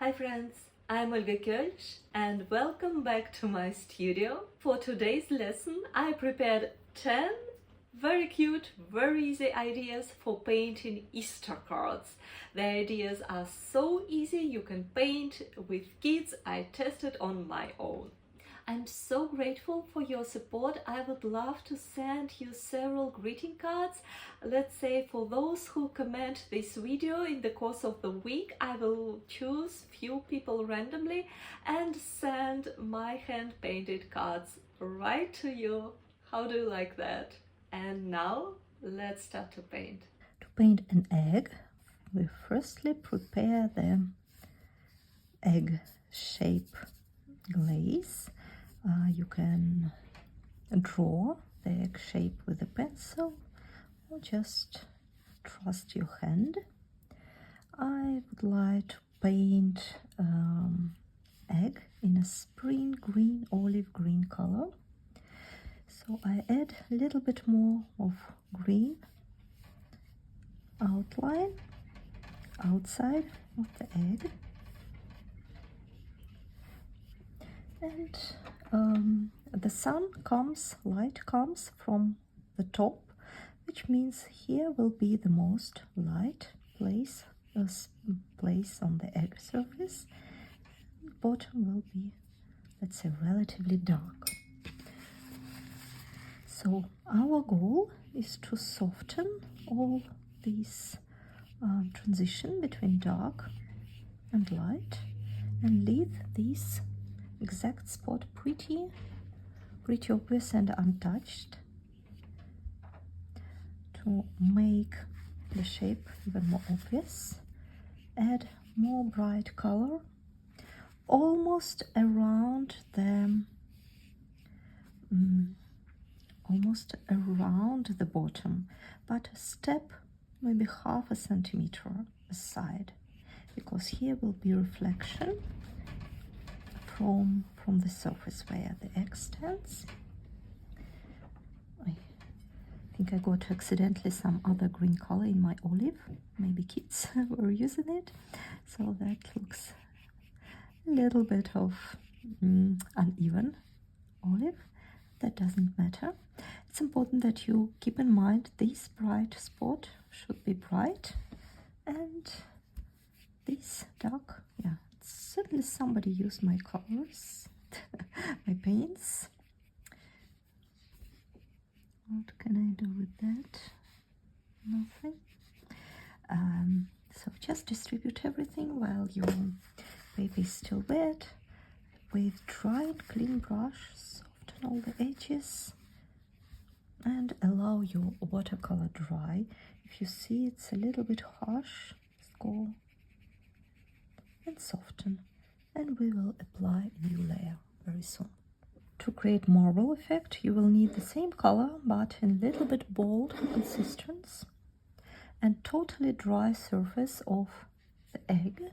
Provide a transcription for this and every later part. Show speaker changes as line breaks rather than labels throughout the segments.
Hi friends, I'm Olga Koelsch and welcome back to my studio. For today's lesson I prepared 10 very cute, very easy ideas for painting Easter cards. The ideas are so easy, you can paint with kids. I tested on my own. I'm so grateful for your support. I would love to send you several greeting cards. Let's say for those who comment this video in the course of the week, I will choose few people randomly and send my hand-painted cards right to you. How do you like that? And now let's start to paint.
To paint an egg, we firstly prepare the egg shape glaze. You can draw the egg shape with a pencil or just trust your hand. I would like to paint egg in a spring green, olive green color. So I add a little bit more of green outline outside of the egg. And the sun comes, light comes from the top, which means here will be the most light place on the egg surface. Bottom will be, let's say, relatively dark. So our goal is to soften all these transition between dark and light and leave these exact spot pretty obvious and untouched. To make the shape even more obvious, add more bright color almost around the bottom, but step maybe half a centimeter aside, because here will be reflection from the surface where the egg stands. I think I got accidentally some other green color in my olive. Maybe kids were using it, so that looks a little bit of uneven olive. That doesn't matter. It's important that you keep in mind this bright spot should be bright and this dark, yeah. Certainly somebody used my colors, my paints. What can I do with that? Nothing. So just distribute everything while your paper is still wet. With dry and clean brush, soften all the edges and allow your watercolor dry. If you see it's a little bit harsh, just go and soften, and we will apply a new layer very soon. To create marble effect, you will need the same color but in a little bit bold consistence and totally dry surface of the egg.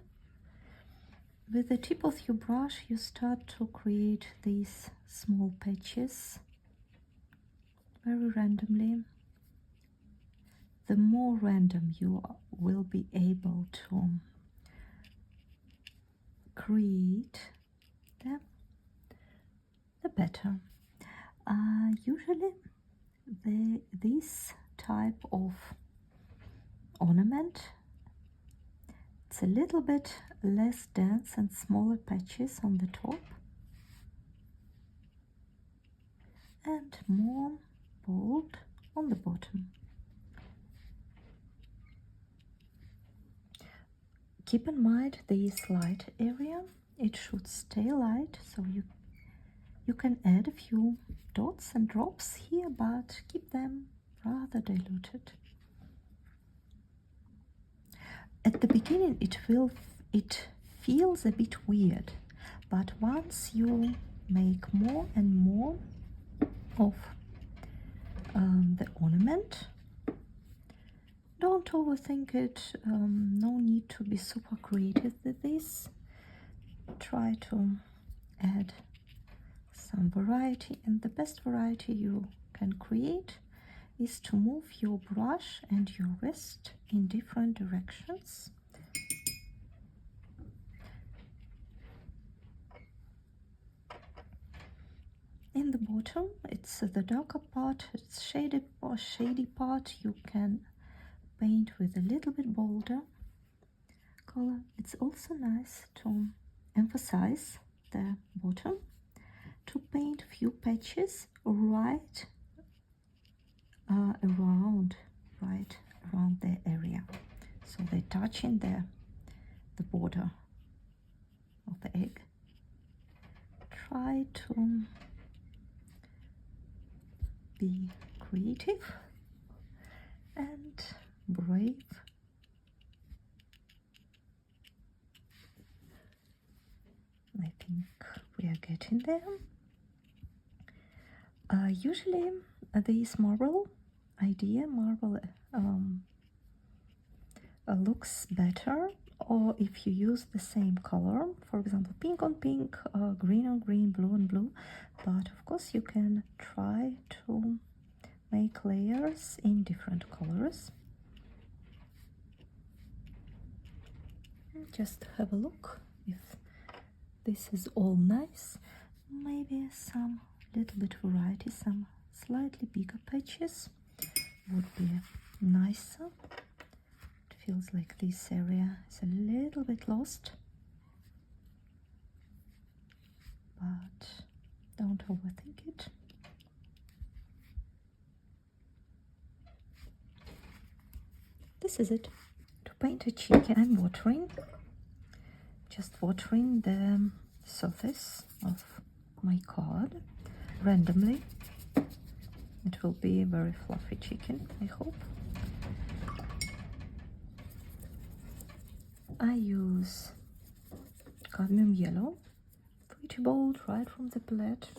With the tip of your brush you start to create these small patches very randomly. The more random you will be able to create them, the better. Usually this type of ornament, it's a little bit less dense and smaller patches on the top and more bold on the bottom. Keep in mind this light area, it should stay light, so you can add a few dots and drops here, but keep them rather diluted. At the beginning it feels a bit weird, but once you make more and more of the ornament, don't overthink it. No need to be super creative with this. Try to add some variety, and the best variety you can create is to move your brush and your wrist in different directions bottom. It's the darker part, it's shaded or shady part. You can paint with a little bit bolder color. It's also nice to emphasize the bottom, to paint a few patches right around the area, so they touch in the border of the egg. Try to be creative and brave. I think we are getting there. Usually this marble looks better, or if you use the same color, for example pink on pink, green on green, blue on blue. But of course you can try to make layers in different colors. Just have a look if this is all nice. Maybe some little bit variety, some slightly bigger patches would be nicer. It feels like this area is a little bit lost, but don't overthink it. This is it. To paint a chicken, I'm just watering the surface of my card randomly. It will be a very fluffy chicken, I hope. I use cadmium yellow, pretty bold, right from the palette.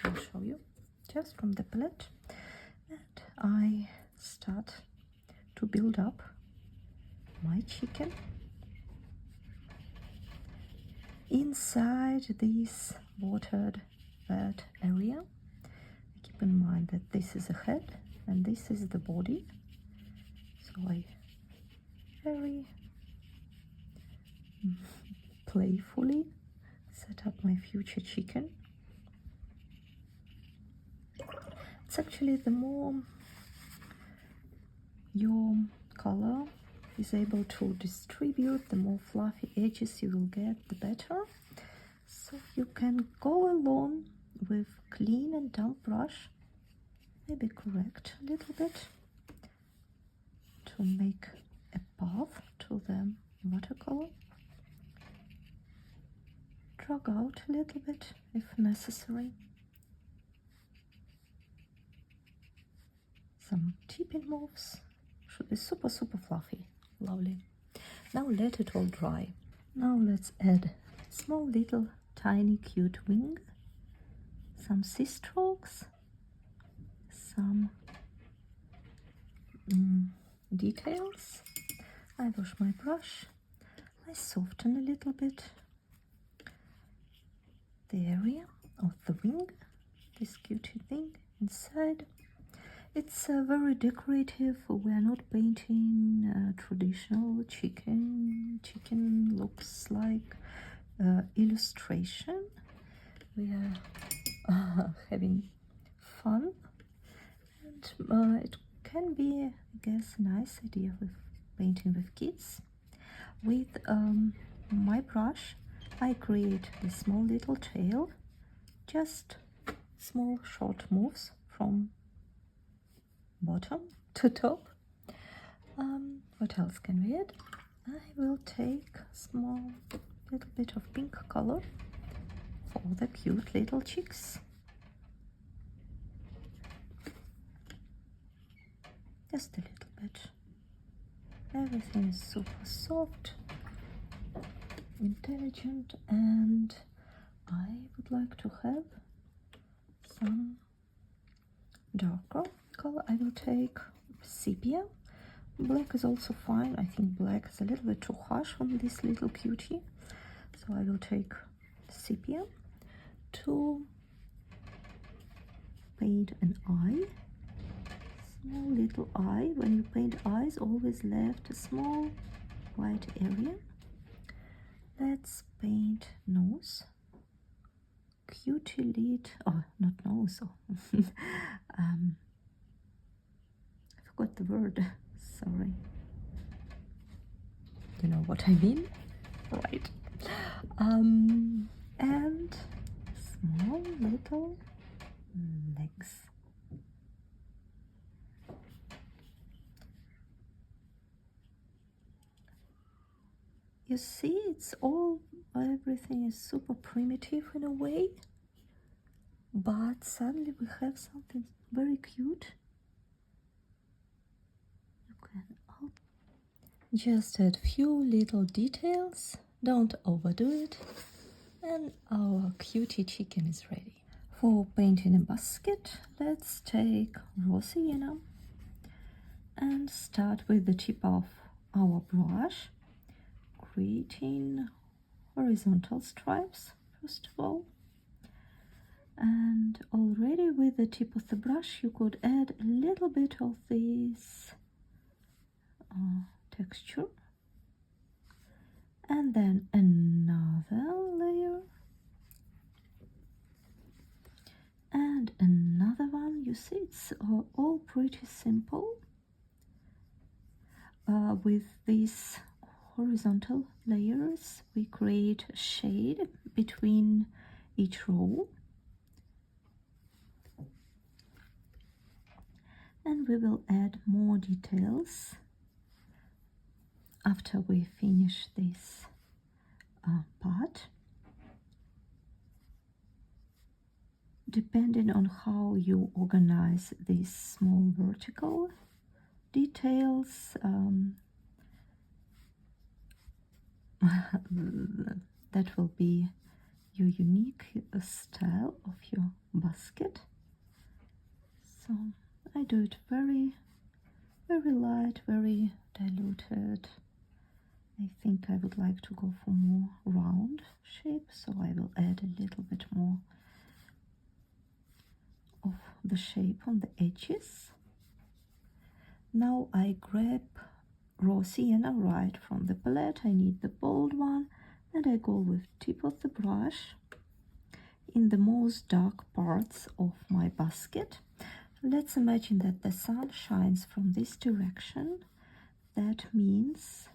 I'll show you, just from the palette. And I start to build up my chicken inside this watered bed area. Keep in mind that this is a head and this is the body, so I very playfully set up my future chicken. It's actually, the more your color is able to distribute, the more fluffy edges you will get, the better. So you can go along with clean and damp brush, maybe correct a little bit to make a path to the watercolor. Drag out a little bit if necessary. Some tipping moves. Should be super fluffy. Lovely. Now let it all dry. Now let's add small little tiny cute wing, some sea strokes, some details. I wash my brush. I soften a little bit the area of the wing, this cutie thing inside. It's very decorative. We are not painting traditional chicken. Chicken looks like illustration. We are having fun, and it can be, I guess, a nice idea with painting with kids. With my brush, I create a small little tail, just small short moves from bottom to top. What else can we add? I will take small little bit of pink color for the cute little chicks. Just a little bit. Everything is super soft, intelligent, and I would like to have some darker color. I will take sepia. Black is also fine. I think black is a little bit too harsh on this little cutie, so I will take sepia to paint an eye, small little eye. When you paint eyes, always left a small white area. Let's paint nose cutie lid, oh, not nose, I forgot the word, sorry. You know what I mean? Right. And small little legs. You see, everything is super primitive in a way, but suddenly we have something very cute. You can just add few little details, don't overdo it, and our cutie chicken is ready. For painting a basket, let's take raw sienna and start with the tip of our brush, creating horizontal stripes first of all. And already with the tip of the brush you could add a little bit of this texture, and then another layer and another one. You see, it's all pretty simple. With these horizontal layers we create a shade between each row, and we will add more details after we finish this part. Depending on how you organize these small vertical details, that will be your unique style of your basket. So I do it very light, very diluted. I think I would like to go for more round shape, so I will add a little bit more of the shape on the edges. Now I grab raw sienna right from the palette. I need the bold one, and I go with tip of the brush in the most dark parts of my basket. Let's imagine that the sun shines from this direction. That means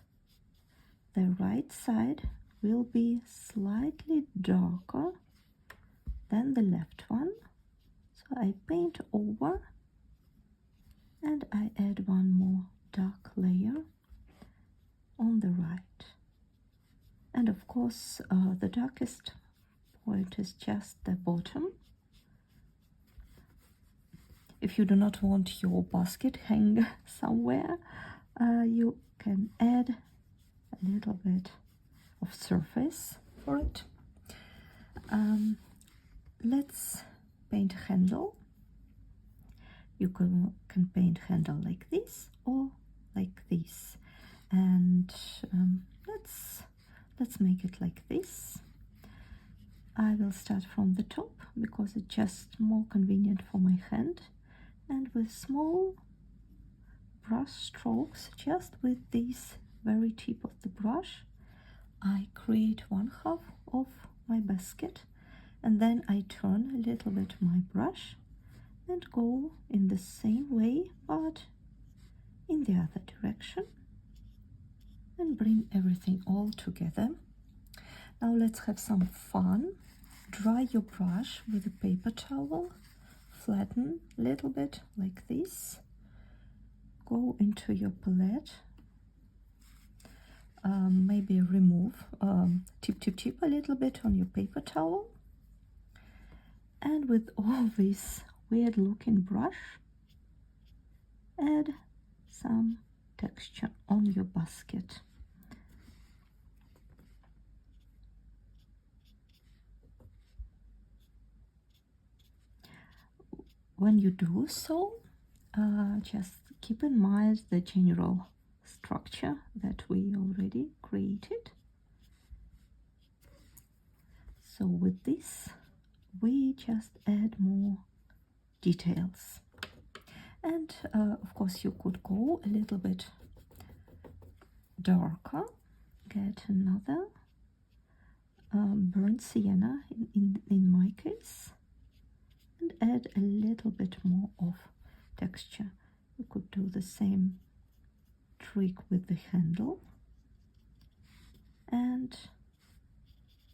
the right side will be slightly darker than the left one. So I paint over and I add one more dark layer on the right. And of course the darkest point is just the bottom. If you do not want your basket hang somewhere, you can add a little bit of surface for it. Let's paint a handle. You can paint handle like this or like this, and let's make it like this. I will start from the top because it's just more convenient for my hand, and with small brush strokes, just with this very tip of the brush, I create one half of my basket, and then I turn a little bit my brush and go in the same way but in the other direction, and bring everything all together. Now let's have some fun. Dry your brush with a paper towel, flatten a little bit like this, go into your palette, maybe remove tip a little bit on your paper towel, and with all this weird looking brush add some texture on your basket. When you do so, just keep in mind the general structure that we already created. So with this we just add more details, and of course you could go a little bit darker, get another burnt sienna in my case, and add a little bit more of texture. You could do the same trick with the handle, and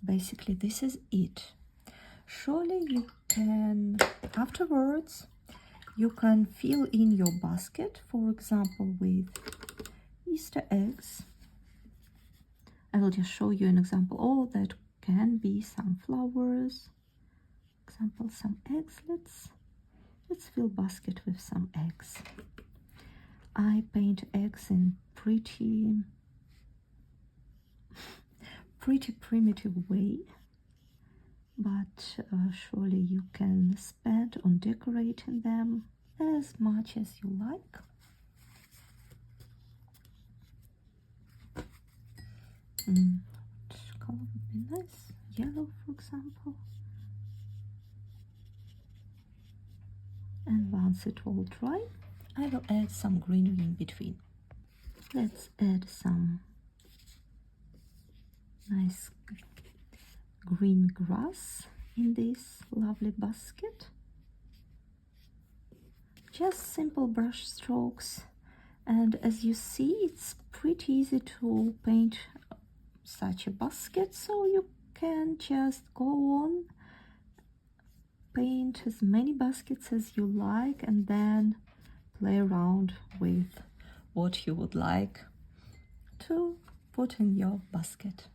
basically this is it. Surely you can, afterwards, you can fill in your basket, for example, with Easter eggs. I will just show you an example. Oh, that can be some flowers. Example, some eggs. Let's fill basket with some eggs. I paint eggs in pretty primitive way, but surely you can spend on decorating them as much as you like. What color would be nice? Yellow, for example. And once it all dry, I will add some greenery in between. Let's add some nice green grass in this lovely basket. Just simple brush strokes, and as you see, it's pretty easy to paint such a basket, so you can just go on, paint as many baskets as you like, and then play around with what you would like to put in your basket.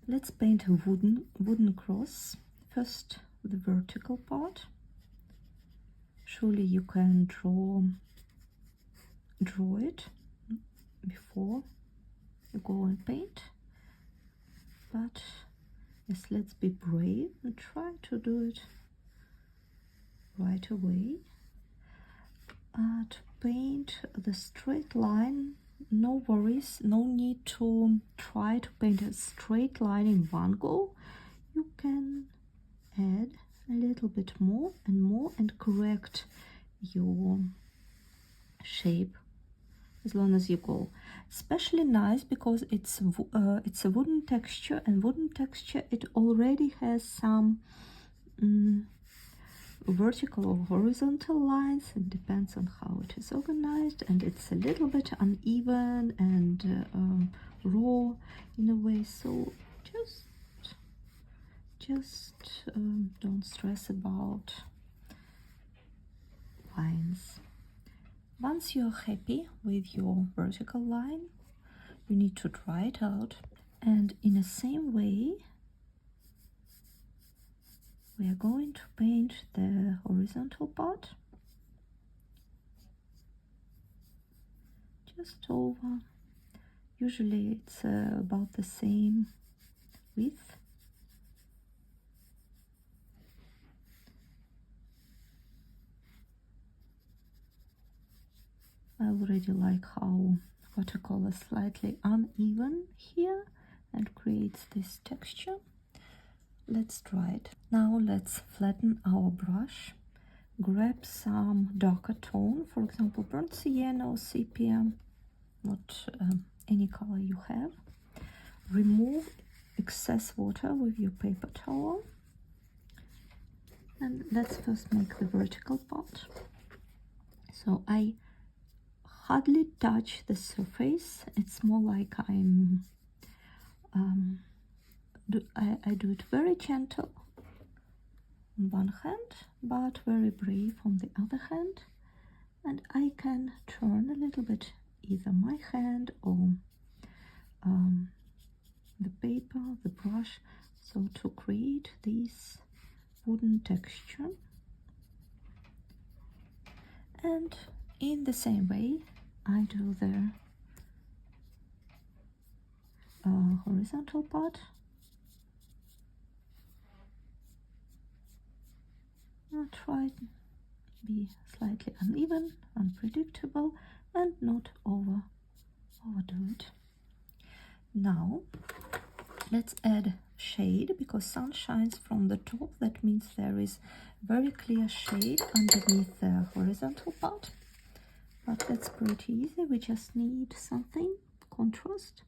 Let's paint a wooden cross. First, the vertical part. Surely you can draw it before you go and paint, but yes, let's be brave and try to do it right away. To paint the straight line, no worries, no need to try to paint a straight line in one go. You can add a little bit more and correct your shape as long as you go. Especially nice because it's a wooden texture, and wooden texture, it already has some vertical or horizontal lines. It depends on how it is organized, and it's a little bit uneven and raw in a way, so just don't stress about lines. Once you're happy with your vertical line, you need to dry it out, and in the same way we are going to paint the horizontal part just over. Usually it's about the same width. I already like how watercolor is slightly uneven here and creates this texture. Let's dry it. Now let's flatten our brush. Grab some darker tone, for example, burnt sienna or sepia, not any color you have. Remove excess water with your paper towel. And let's first make the vertical part. So I hardly touch the surface. It's more like I do it very gentle on one hand, but very brave on the other hand, and I can turn a little bit either my hand or the paper, the brush, so to create this wooden texture. And in the same way I do the horizontal part. I'll try to be slightly uneven, unpredictable, and not overdo it. Now let's add shade, because sun shines from the top. That means there is very clear shade underneath the horizontal part, but that's pretty easy. We just need something contrast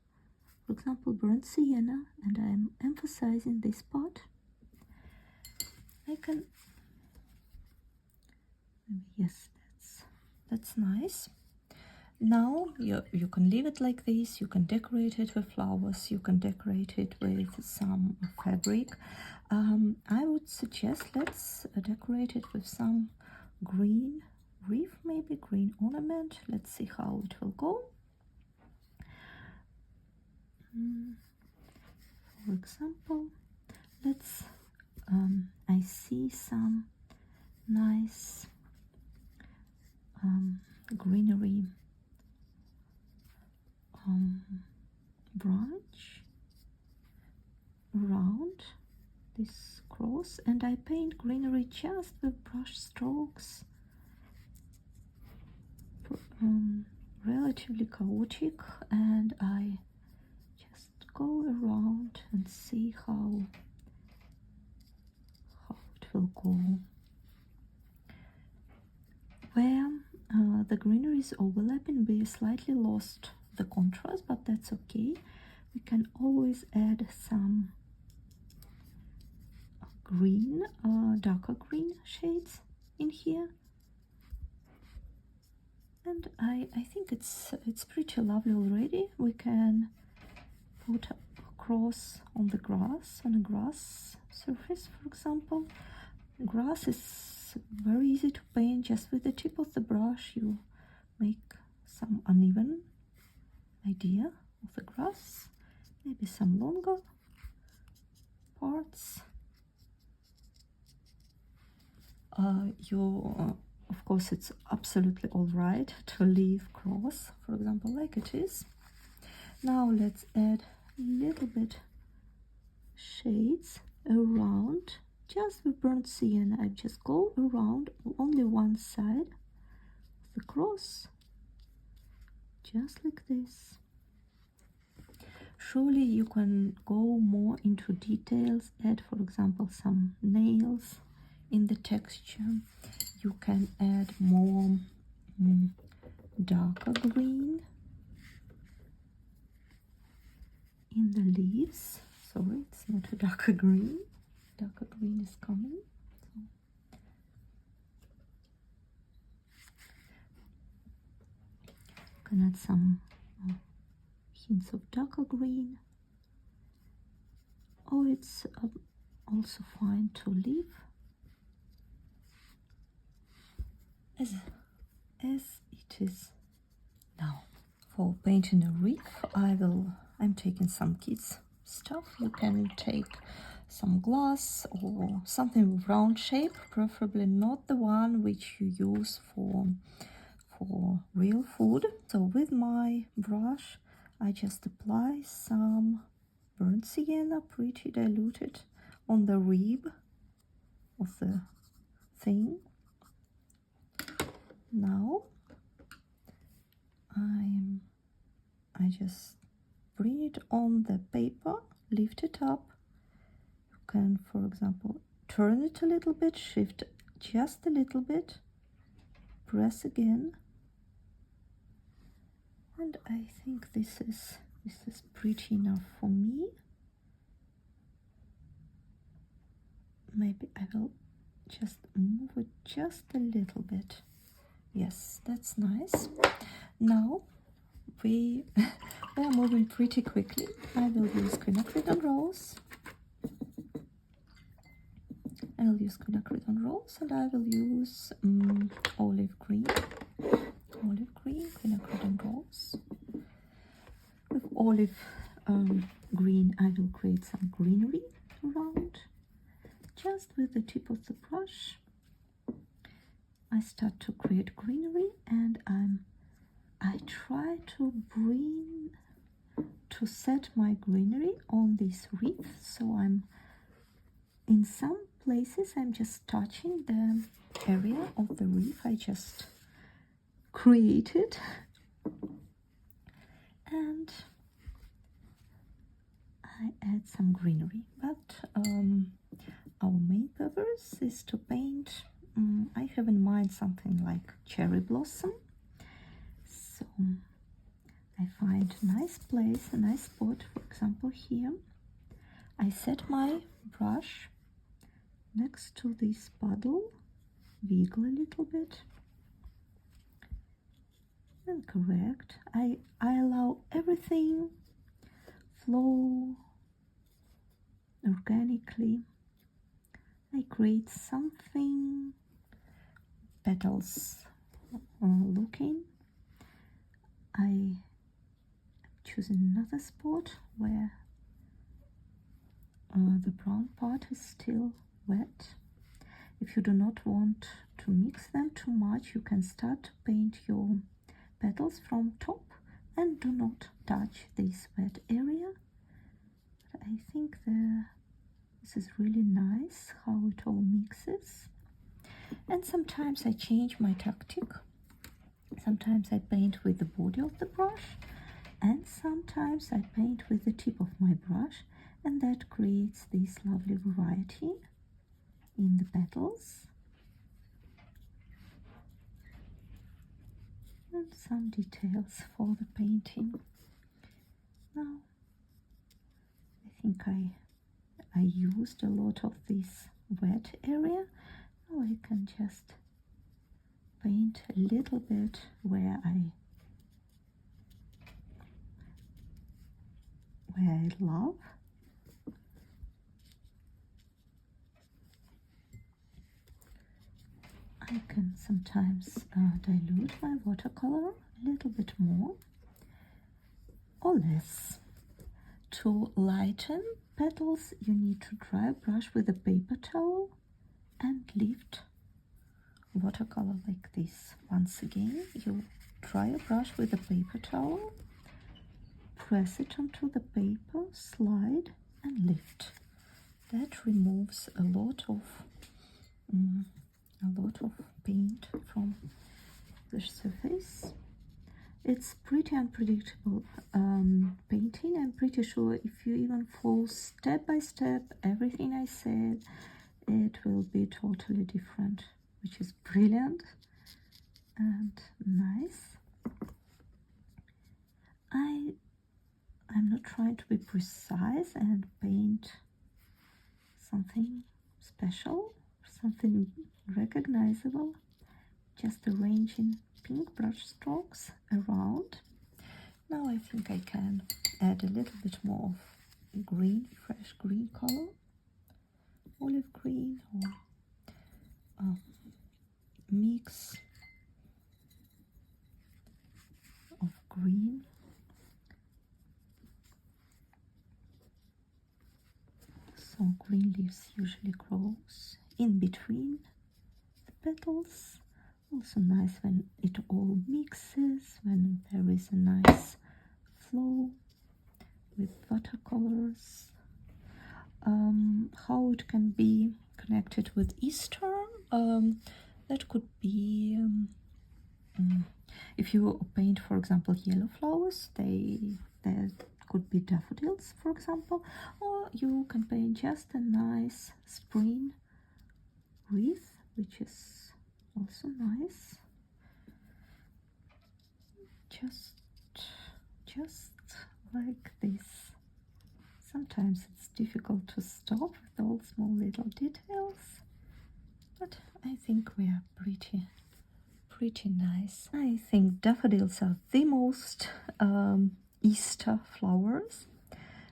for example, burnt sienna, and I'm emphasizing this part. I can, yes, that's nice. Now you can leave it like this. You can decorate it with flowers. You can decorate it with some fabric. I would suggest let's decorate it with some green wreath, maybe green ornament. Let's see how it will go. For example, let's I see some nice greenery branch around this cross, and I paint greenery just with brush strokes, relatively chaotic, and I just go around and see how it will go. Where the greenery is overlapping, we slightly lost the contrast, but that's okay. We can always add some green, darker green shades in here, and I think it's pretty lovely already. We can put a cross on the grass, on a grass surface, for example. Grass is very easy to paint. Just with the tip of the brush you make some uneven idea of the grass, maybe some longer parts. Of course, it's absolutely all right to leave cross, for example, like it is. Now let's add a little bit shades around, just with burnt sienna. I just go around only one side of the cross, just like this. Surely you can go more into details, add, for example, some nails in the texture. You can add more darker green in the leaves. Sorry, it's not a darker green. Darker green is coming. So. You can add some hints of darker green. Or it's also fine to leave as it is. Now, for painting a wreath, I'm taking some kids stuff. You can take some glass or something with round shape, preferably not the one which you use for real food. So with my brush I just apply some burnt sienna, pretty diluted, on the rib of the thing. Now I just bring it on the paper, lift it up. You can, for example, turn it a little bit, shift just a little bit, press again, and I think this is pretty enough for me. Maybe I will just move it just a little bit. Yes, that's nice. Now we are moving pretty quickly. I will use quinacridone rolls. I'll use quinacridone rolls, and I will use olive green quinacridone rolls. With olive green, I will create some greenery around, just with the tip of the brush. I start to create greenery, and I try to set my greenery on this wreath. So I'm in some places I'm just touching the area of the wreath I just created, and I add some greenery. But our main purpose is to paint. I have in mind something like cherry blossom. So I find a nice place, a nice spot, for here. I set my brush next to this puddle, wiggle a little bit, and correct. I allow everything flow organically. I create something petals looking. I choose another spot where the brown part is still wet. If you do not want to mix them too much, you can start to paint your petals from top and do not touch this wet area. But I think this is really nice how it all mixes. And sometimes I change my tactic. Sometimes I paint with the body of the brush, and sometimes I paint with the tip of my brush, and that creates this lovely variety in the petals. And some details for the painting. Now, I think I used a lot of this wet area. Now I can just paint a little bit where I love. I can sometimes dilute my watercolor a little bit more or less. To lighten petals, you need to dry a brush with a paper towel and lift watercolor like this. Once again, you dry a brush with a paper towel, press it onto the paper, slide and lift. That removes a lot of paint from the surface. It's pretty unpredictable painting. I'm pretty sure if you even follow step by step everything I said, it will be totally different, which is brilliant and nice. I'm not trying to be precise and paint something special, something recognizable, just arranging pink brush strokes around. Now I think I can add a little bit more of green, fresh green color, olive green, or mix of green. So green leaves usually grows in between the petals. Also nice when it all mixes, when there is a nice flow with watercolors. How it can be connected with Easter, that could be if you paint, for example, yellow flowers, there could be daffodils, for example, or you can paint just a nice spring wreath, which is also nice. Just like this. Sometimes it's difficult to stop with all small little details, but I think we are pretty nice. I think daffodils are the most Easter flowers,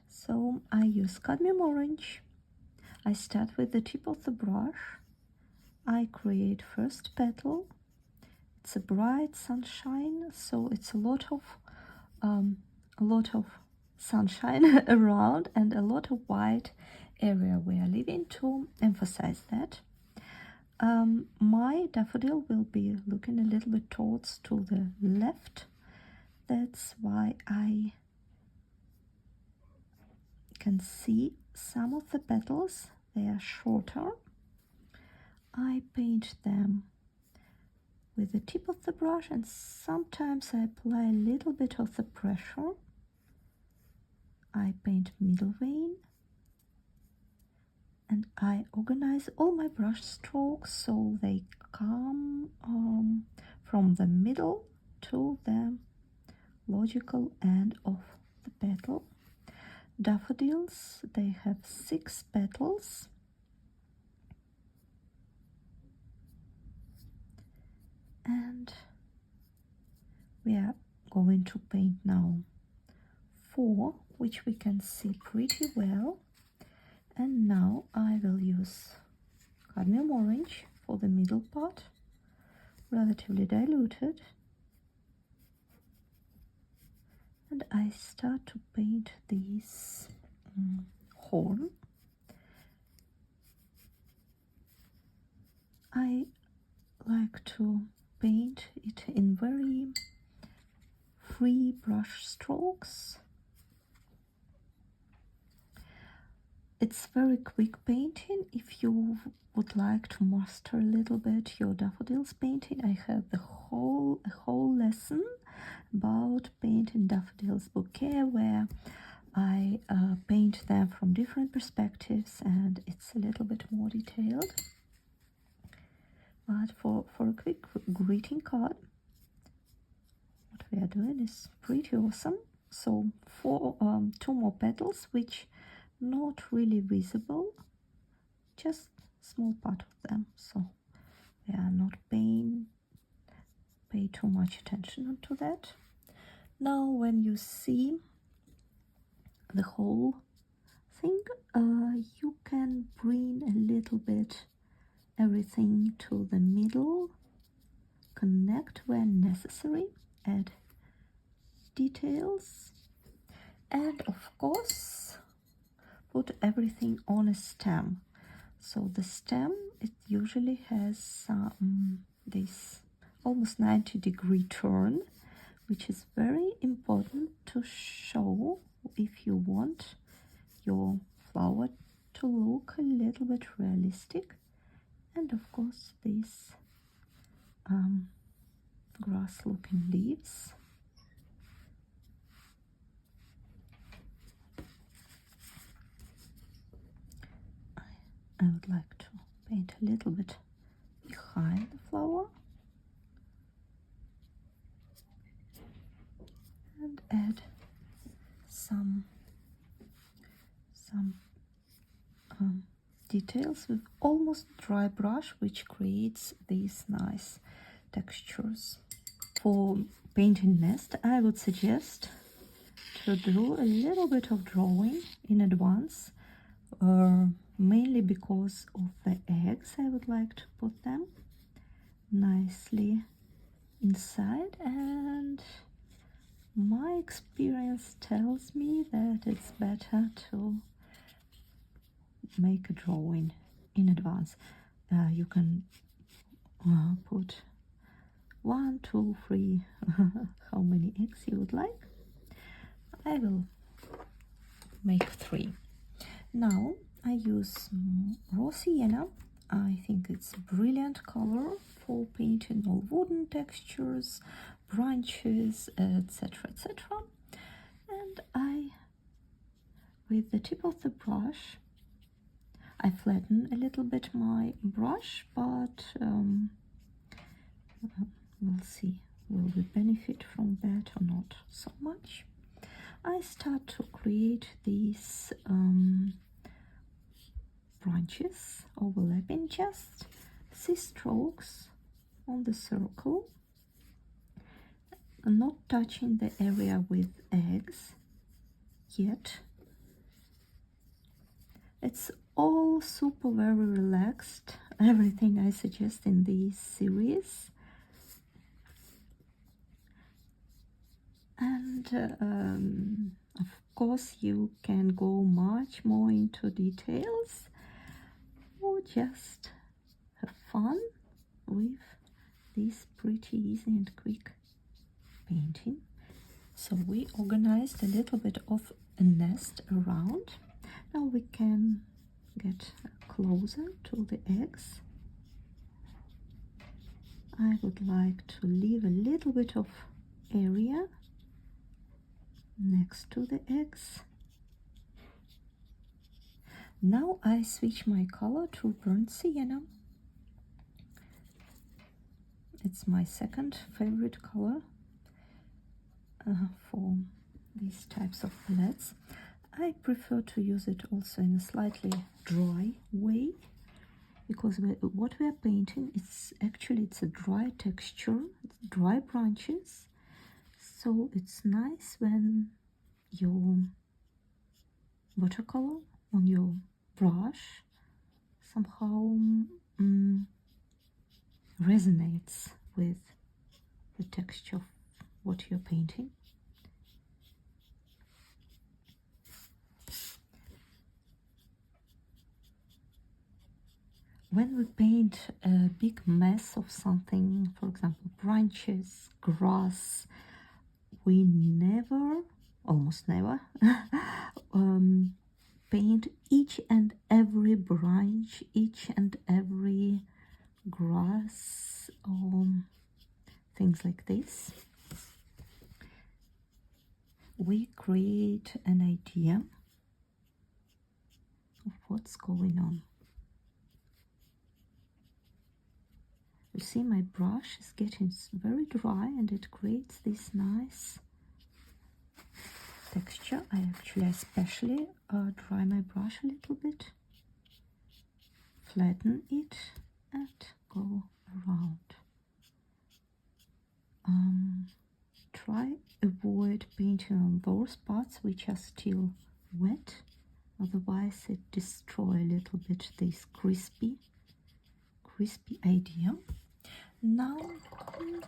so I use cadmium orange. I start with the tip of the brush. I create first petal. It's a bright sunshine, so it's a lot of sunshine around and a lot of white area we are living to emphasize that. My daffodil will be looking a little bit towards to the left. That's why I can see some of the petals, they are shorter. I paint them with the tip of the brush, and sometimes I apply a little bit of the pressure. I paint middle vein, and I organize all my brush strokes so they come from the middle to the logical end of the petal. Daffodils. They have 6 petals. And we are going to paint now 4, which we can see pretty well. And now I will use cadmium orange for the middle part, relatively diluted. And I start to paint this horn. I like to paint it in very free brush strokes. It's very quick painting. If you would like to master a little bit your daffodils painting, I have a whole lesson about painting daffodils bouquet, where I paint them from different perspectives, and it's a little bit more detailed. But for a quick greeting card, what we are doing is pretty awesome. So 2 more petals, which not really visible, just small part of them, so we are not pay too much attention to that. Now when you see the whole thing, you can bring a little bit everything to the middle, connect where necessary, add details, and of course put everything on a stem. So the stem, it usually has this almost 90-degree turn, which is very important to show if you want your flower to look a little bit realistic. And of course these grass looking leaves. I would like to paint a little bit behind the flower and add some details with almost dry brush, which creates these nice textures. For painting nest, I would suggest to do a little bit of drawing in advance, mainly because of the eggs. I would like to put them nicely inside, and my experience tells me that it's better to make a drawing in advance. You can put 1, 2, 3 how many eggs you would like. I will make 3. Now I use raw sienna. I think it's a brilliant color for painting all wooden textures, branches, etc., etc. And with the tip of the brush, I flatten a little bit my brush, but we'll see, will we benefit from that or not so much. I start to create these branches overlapping, just 6 strokes on the circle, not touching the area with eggs yet. It's all super very relaxed, everything I suggest in this series. And of course you can go much more into details, or just have fun with this pretty easy and quick painting. So we organized a little bit of a nest around. Now we can get closer to the eggs. I would like to leave a little bit of area next to the eggs. Now I switch my color to burnt sienna. It's my second favorite color for these types of palettes. I prefer to use it also in a slightly dry way, because what we are painting, it's a dry texture, dry branches, so it's nice when your watercolor on your brush somehow resonates with the texture of what you're painting. When we paint a big mess of something, for example, branches, grass, we almost never, paint each and every branch, each and every grass, or things like this. We create an idea of what's going on. You see, my brush is getting very dry and it creates this nice texture. I especially dry my brush a little bit, flatten it and go around. Try avoid painting on those parts which are still wet, otherwise it destroys a little bit this crispy idea. Now,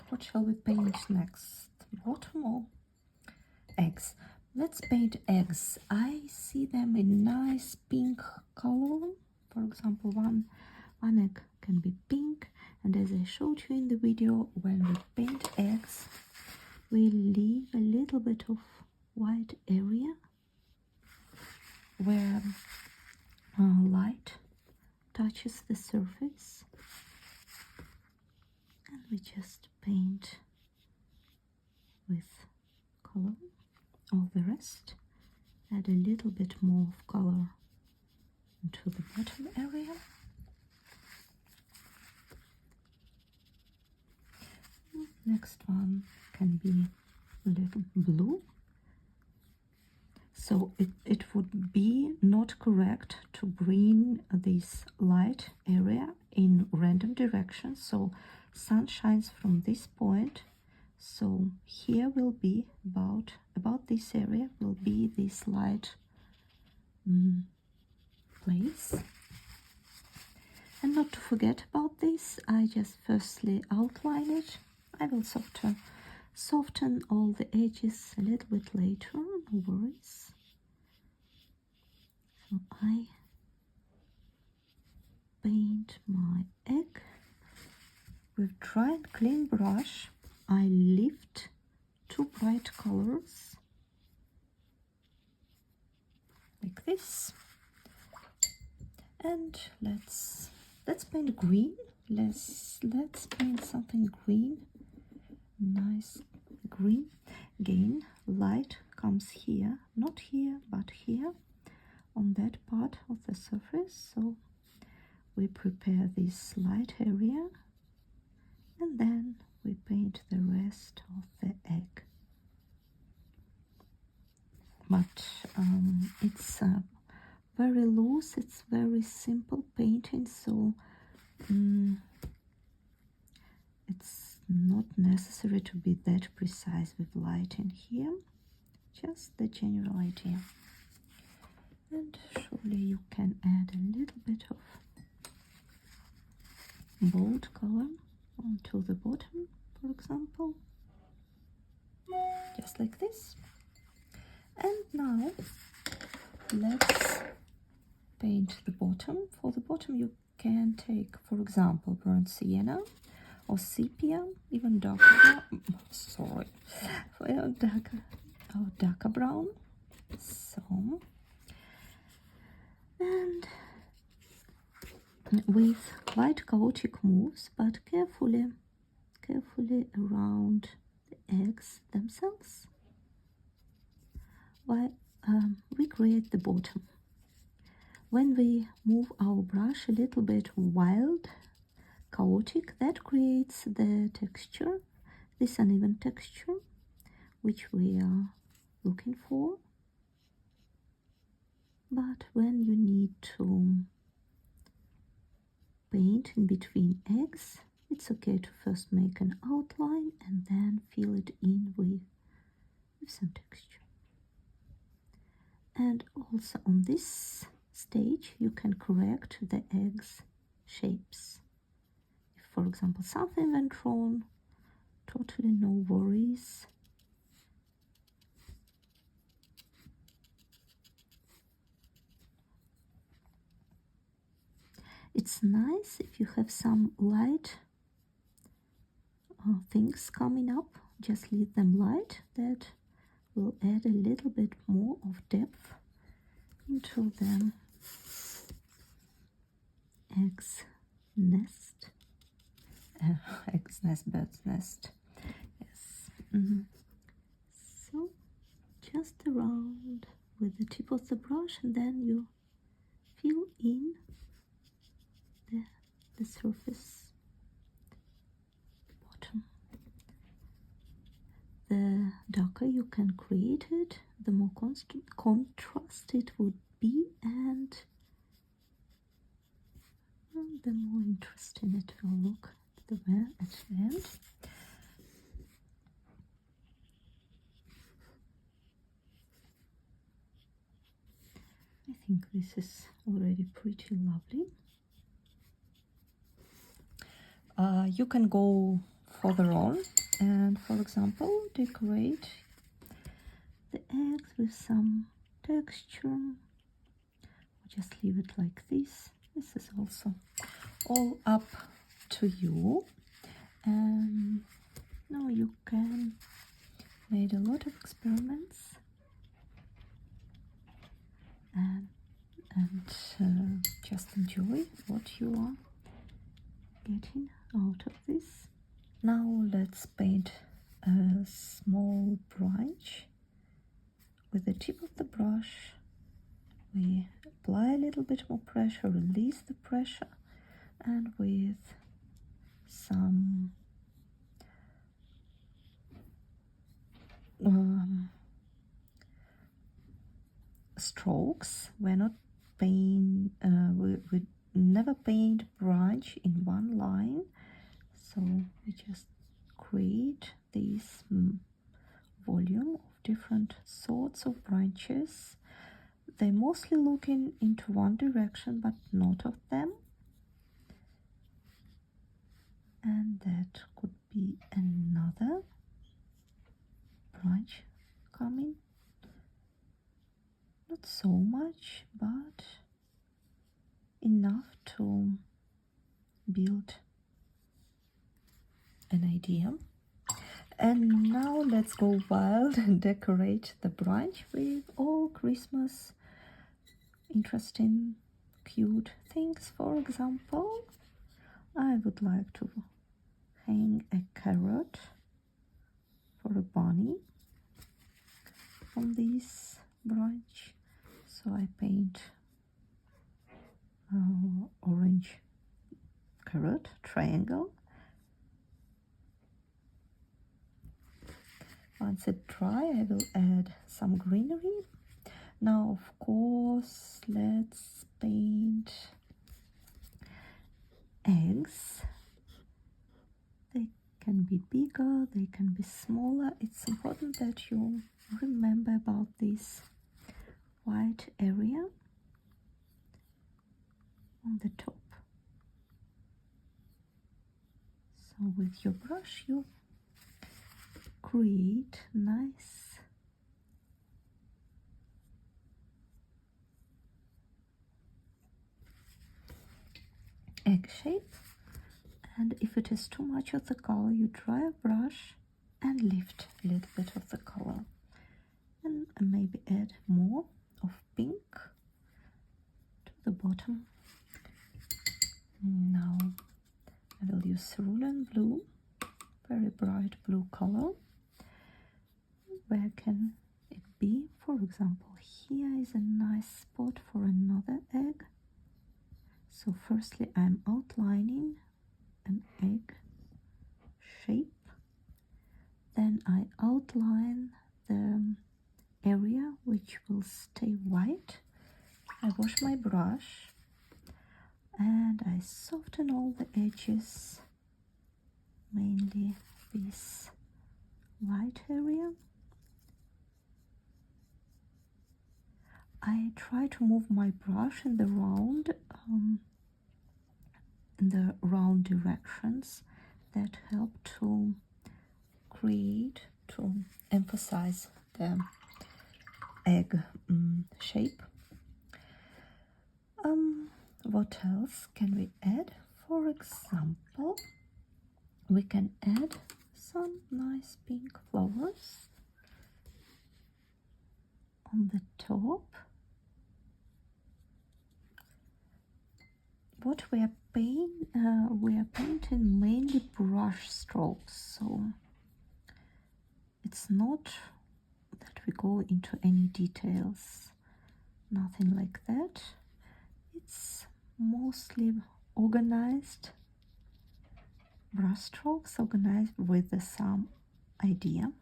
what shall we paint next? Bottom or eggs? Let's paint eggs. I see them in nice pink color. For example, one egg can be pink, and as I showed you in the video, when we paint eggs, we leave a little bit of white area where light touches the surface, and we just paint with color. All the rest, add a little bit more of color into the bottom area. Next one can be a little blue. So it would be not correct to bring this light area in random directions. So sun shines from this point. So here will be about this area will be this light place. And not to forget about this, I just firstly outline it. I will soften all the edges a little bit later, no worries. So I paint my egg with dry and clean brush. I lift two bright colors like this, and let's paint green. Let's paint something green, nice green. Again, light comes here, not here but here on that part of the surface. So we prepare this light area, and then we paint the rest of the egg. But it's very loose, it's very simple painting, so it's not necessary to be that precise with lighting here, just the general idea. And surely you can add a little bit of bold color onto the bottom, for example, just like this. And now let's paint the bottom. For the bottom you can take, for example, burnt sienna or sepia, even darker brown, darker brown. So, and with quite chaotic moves, but carefully around the eggs themselves, while we create the bottom. When we move our brush a little bit wild, chaotic, that creates the texture, this uneven texture, which we are looking for. But when you need to paint in between eggs, it's okay to first make an outline and then fill it in with some texture. And also on this stage you can correct the eggs' shapes. If, for example, something went wrong, totally no worries. It's nice if you have some light things coming up, just leave them light. That will add a little bit more of depth into the egg's nest. Egg's nest, bird's nest. Yes. So just around with the tip of the brush, and then you fill in the surface bottom. The darker you can create it, the more contrast it would be, and the more interesting it will look at the end. I think this is already pretty lovely. You can go further on and, for example, decorate the eggs with some texture, or just leave it like this. This is also all up to you. Now you can make a lot of experiments and just enjoy what you are getting out of this. Now let's paint a small branch. With the tip of the brush we apply a little bit more pressure, release the pressure, and with some strokes, we're not paint, we never paint branch in one line, so we just create this volume of different sorts of branches. They mostly looking into one direction, but not of them, and that could be another branch coming. Not so much, but enough to build an idea. And now let's go wild and decorate the branch with all Christmas interesting, cute things. For example, I would like to hang a carrot for a bunny on this branch, so I paint orange carrot triangle. Once it dry, I will add some greenery. Now, of course, let's paint eggs. They can be bigger, they can be smaller. It's important that you remember about this white area on the top. So with your brush you create nice egg shape, and if it is too much of the color, you dry a brush and lift a little bit of the color, and maybe add more of pink to the bottom. Now I will use cerulean blue, very bright blue color. Where can it be? For example, here is a nice spot for another egg. So firstly I'm outlining an egg shape, then I outline the area which will stay white I wash my brush and I soften all the edges, mainly this white area. I try to move my brush in the round directions that help to emphasize the egg shape. What else can we add? For example, we can add some nice pink flowers on the top. What we are painting mainly brush strokes, so it's not that we go into any details, nothing like that. It's mostly organized brush strokes, organized with some idea.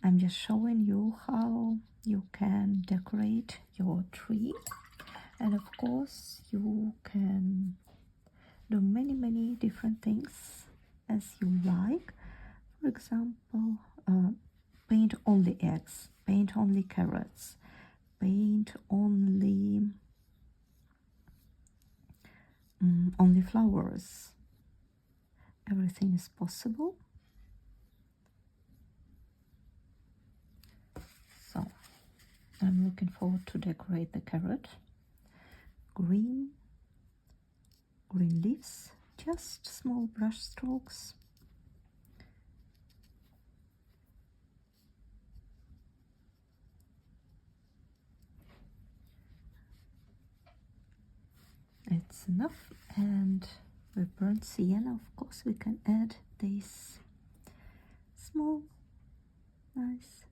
I'm just showing you how you can decorate your tree, and of course you can do many different things as you like. For example, paint only eggs, paint only carrots, paint only flowers. Everything is possible. So I'm looking forward to decorate the carrot. Green leaves, just small brush strokes. It's enough. And with burnt sienna, of course, we can add these small nice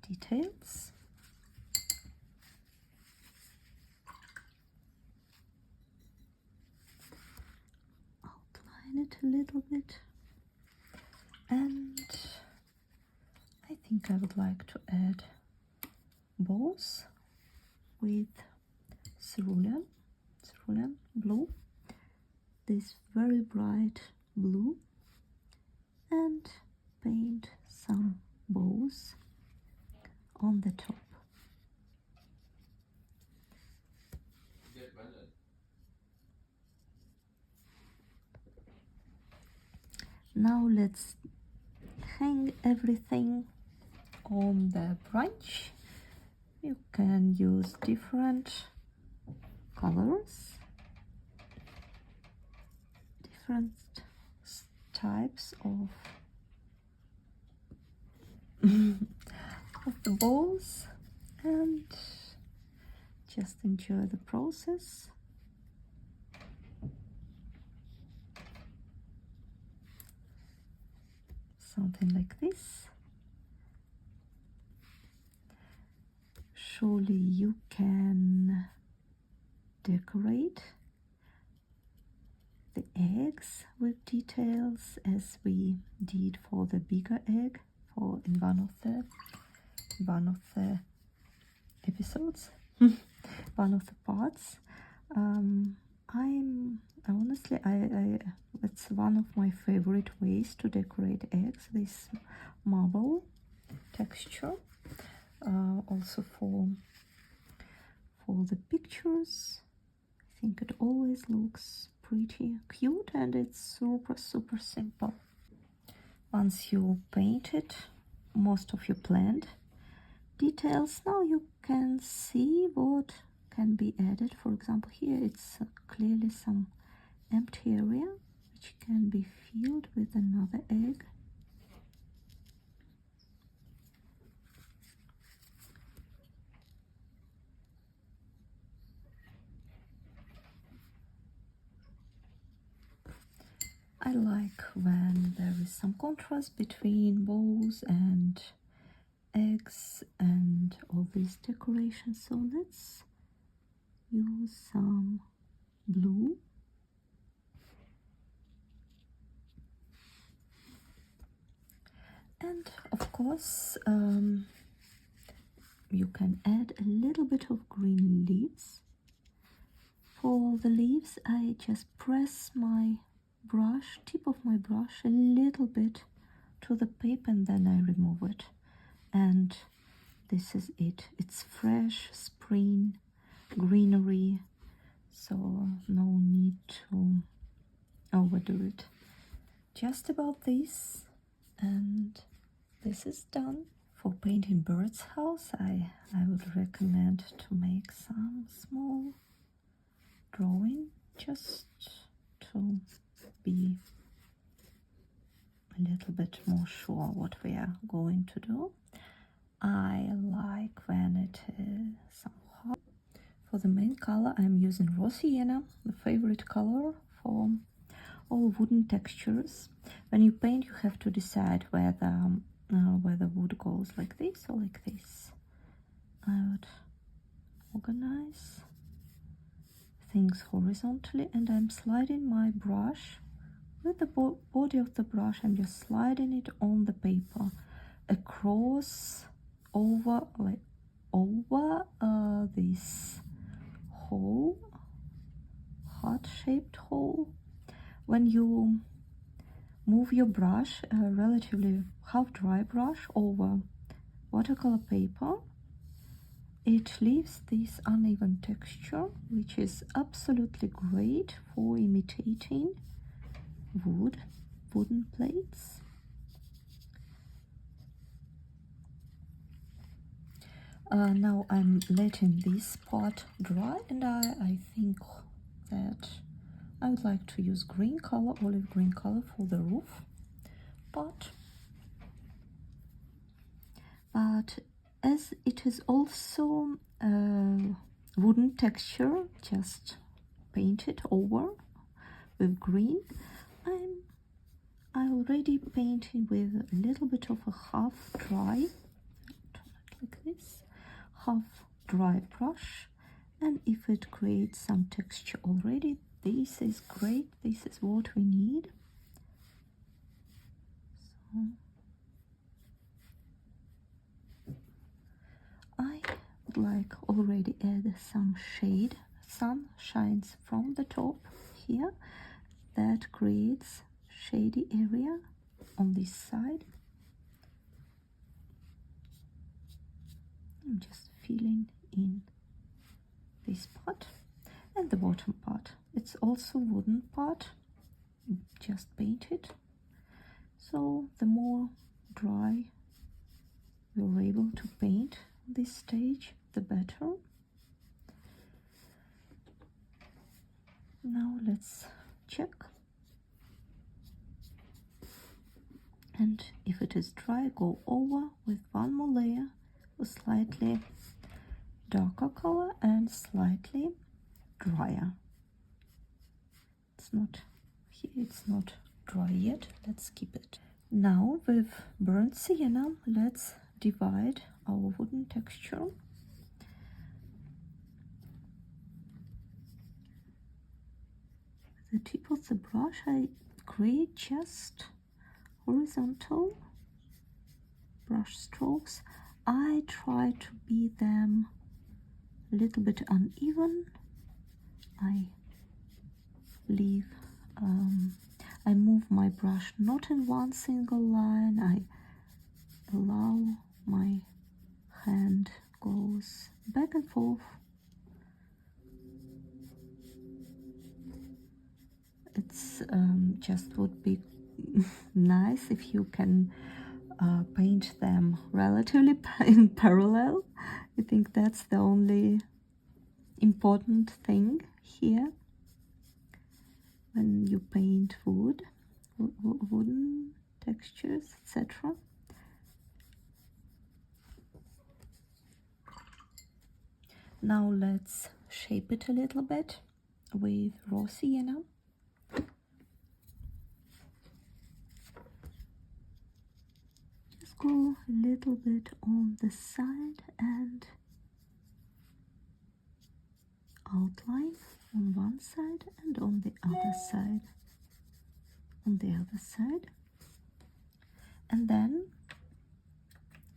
details. Outline it a little bit, and I think I would like to add bows with cerulean blue, this very bright blue, and paint some bows on the top. Now let's hang everything on the branch. You can use different colors, different types of of the bows, and just enjoy the process. Something like this. Surely you can decorate the eggs with details as we did for the bigger egg in one of the episodes, one of the parts. Honestly, it's one of my favorite ways to decorate eggs, this marble texture. Also for the pictures, I think it always looks pretty cute, and it's super simple. Once you painted most of your planned details, now you can see what can be added. For example, here it's clearly some empty area which can be filled with another egg. I like when there is some contrast between bows and eggs and all these decorations. So let's use some blue. And of course, you can add a little bit of green leaves. For the leaves, I just press my brush, tip of my brush, a little bit to the paper, and then I remove it. And this is it. It's fresh spring greenery, so no need to overdo it. Just about this, and this is done. For painting bird's house, I would recommend to make some small drawing, just to be a little bit more sure what we are going to do. I like when it is somehow. For the main color, I'm using raw sienna, the favorite color for all wooden textures. When you paint, you have to decide whether wood goes like this or like this. I would organize things horizontally, and I'm sliding my brush with the body of the brush. I'm just sliding it on the paper across over this hole, heart-shaped hole. When you move your brush, a relatively half dry brush, over watercolor paper, it leaves this uneven texture, which is absolutely great for imitating wooden plates. Now I'm letting this part dry, and I think that I would like to use green color, olive green color, for the roof, but as it is also a wooden texture, just paint it over with green. I already painted with a little bit of a half dry, like this, half dry brush, and if it creates some texture already, this is great. This is what we need. So I would like already add some shade. Sun shines from the top here, that creates shady area on this side. I'm just filling in this part, and the bottom part, it's also wooden part, just painted. So the more dry you're able to paint this stage, the better. Now let's check, and if it is dry, go over with one more layer of slightly darker color and slightly drier. It's not dry yet. Let's keep it. Now with burnt sienna, let's divide our wooden texture. The tip of the brush, I create just horizontal brush strokes. I try to be them a little bit uneven. I move my brush not in one single line. I allow my hand goes back and forth. It's just would be nice if you can paint them relatively in parallel. I think that's the only important thing here when you paint wooden textures, etc. Now let's shape it a little bit with raw sienna. Just go a little bit on the side and outline on one side and on the other side. And then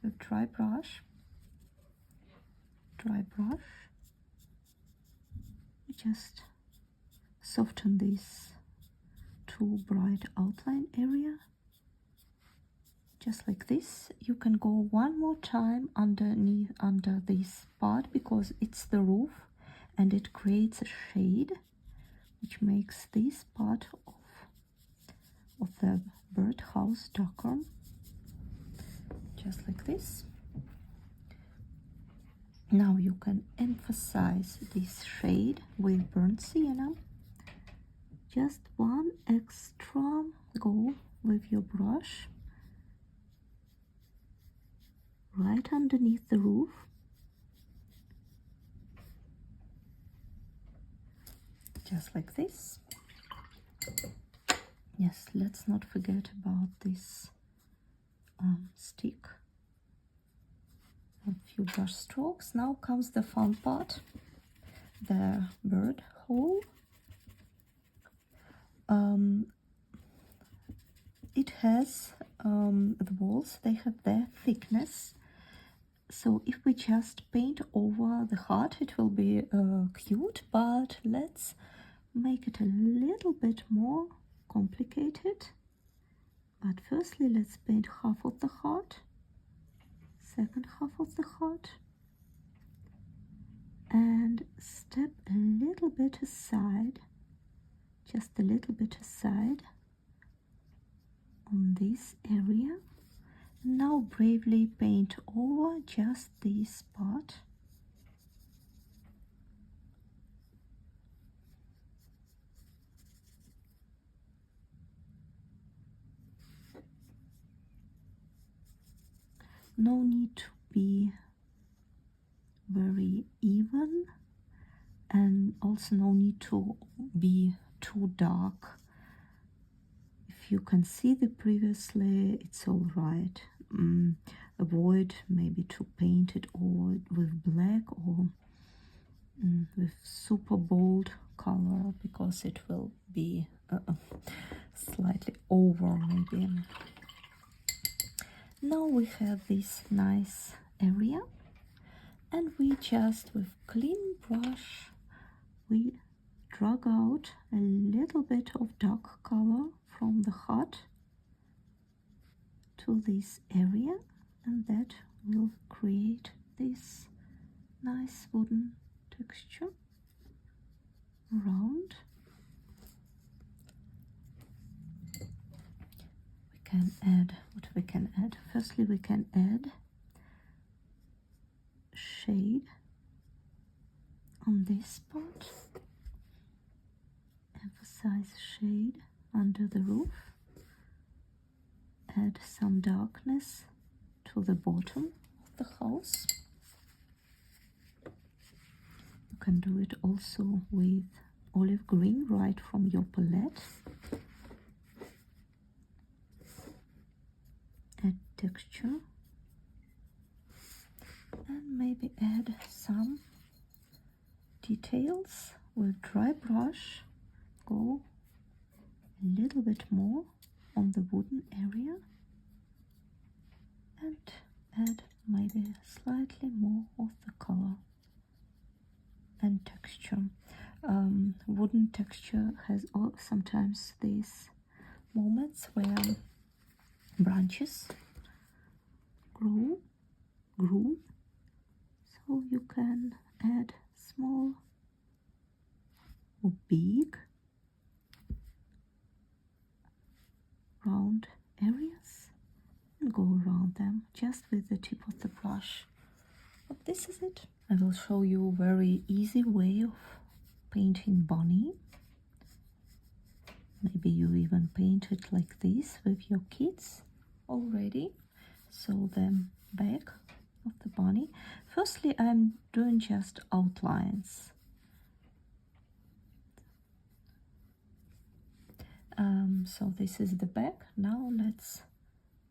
with dry brush, dry brush, we just soften this too bright outline area, just like this. You can go one more time underneath, under this part, because it's the roof and it creates a shade which makes this part of the birdhouse darker, just like this. Now you can emphasize this shade with burnt sienna. Just one extra go with your brush right underneath the roof. Just like this. Yes, let's not forget about this stick. A few brush strokes. Now comes the fun part, the bird hole. It has the walls, they have their thickness, so if we just paint over the heart it will be cute, but let's make it a little bit more complicated. But firstly, let's paint half of the heart, second half of the heart, and step a little bit aside, just a little bit aside on this area. Now bravely paint over just this part. No need to be very even, and also no need to be too dark. If you can see the previously, it's all right. Avoid maybe to paint it over with black or with super bold color, because it will be slightly over maybe. Now we have this nice area, and we just with clean brush we drag out a little bit of dark color from the heart to this area, and that will create this nice wooden texture around. We can add what we can add. Firstly, we can add shade on this part. Emphasize shade under the roof. Add some darkness to the bottom of the house. You can do it also with olive green right from your palette. Add texture and maybe add some details with dry brush. Go a little bit more on the wooden area and add maybe slightly more of the color and texture. Wooden texture has sometimes these moments where branches grew, so you can add small or big round areas and go around them just with the tip of the brush. But this is it. I will show you a very easy way of painting bunny. Maybe you even paint it like this with your kids already. So the back of the bunny. Firstly, I'm doing just outlines. So this is the back. Now let's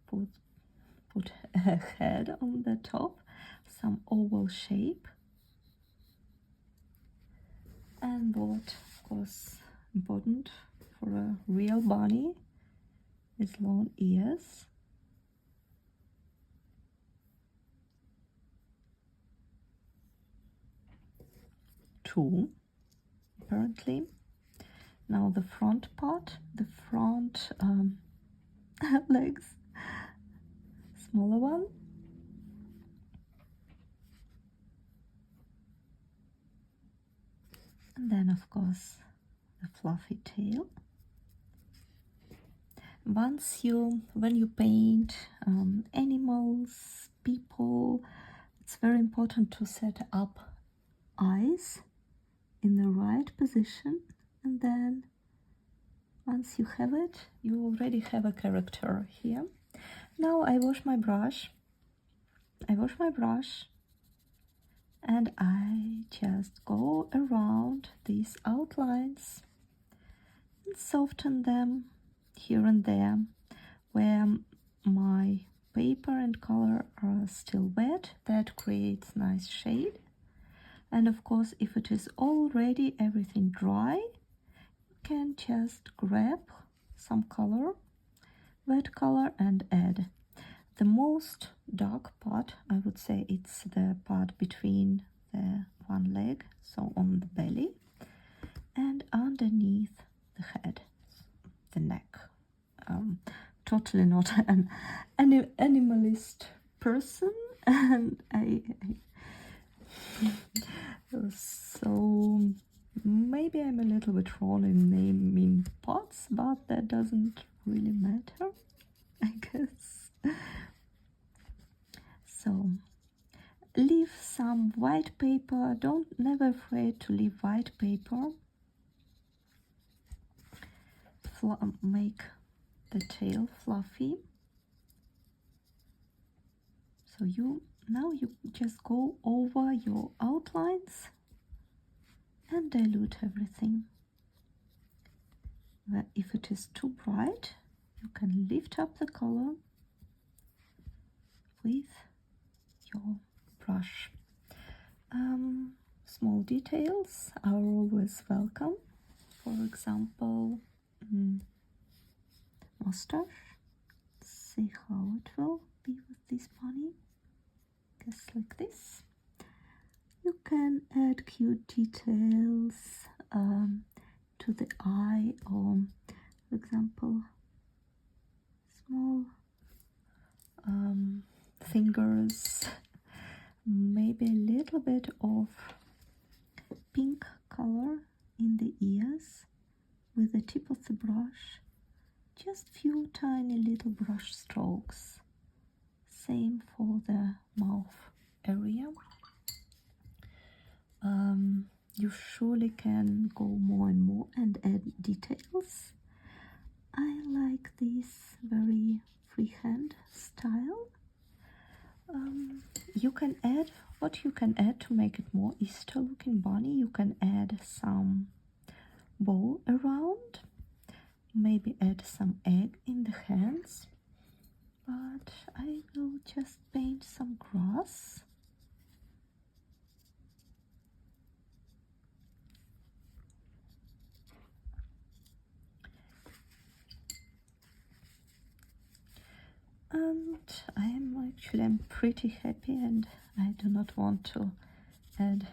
put a head on the top, some oval shape, and what of course important for a real bunny is long ears. 2 apparently. Now the front part, the front legs, smaller one. And then of course the fluffy tail. When you paint animals, people, it's very important to set up eyes in the right position, and then once you have it, you already have a character here. Now I wash my brush, and I just go around these outlines and soften them here and there where my paper and color are still wet. That creates nice shade. And of course, if it is already everything dry, you can just grab some color, wet color, and add. The most dark part, I would say, it's the part between the one leg, so on the belly, and underneath the head, the neck. Totally not an animalist person, and so maybe I'm a little bit wrong in naming pots, but that doesn't really matter, I guess. So leave some white paper. Never afraid to leave white paper. Make the tail fluffy. So now you just go over your outlines and dilute everything. If it is too bright, you can lift up the color with your brush. Small details are always welcome. For example, mustache. See how it will be with this bunny. Just like this. You can add cute details to the eye, or for example, small fingers, maybe a little bit of pink color in the ears with the tip of the brush. Just few tiny little brush strokes. Same for the mouth area. You surely can go more and more and add details. I like this very freehand style. You can add what you can add to make it more Easter looking bunny. You can add some bow around, maybe add some egg in the hands, but I will just paint some grass. And I'm pretty happy, and I do not want to add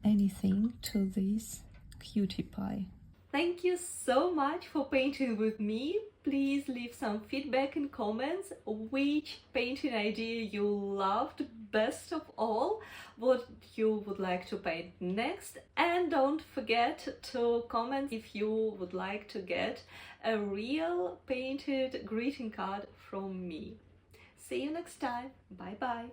anything to this cutie pie.
Thank you so much for painting with me. Please leave some feedback in comments. Which painting idea you loved best of all, what you would like to paint next, and don't forget to comment if you would like to get a real painted greeting card from me. See you next time. Bye bye.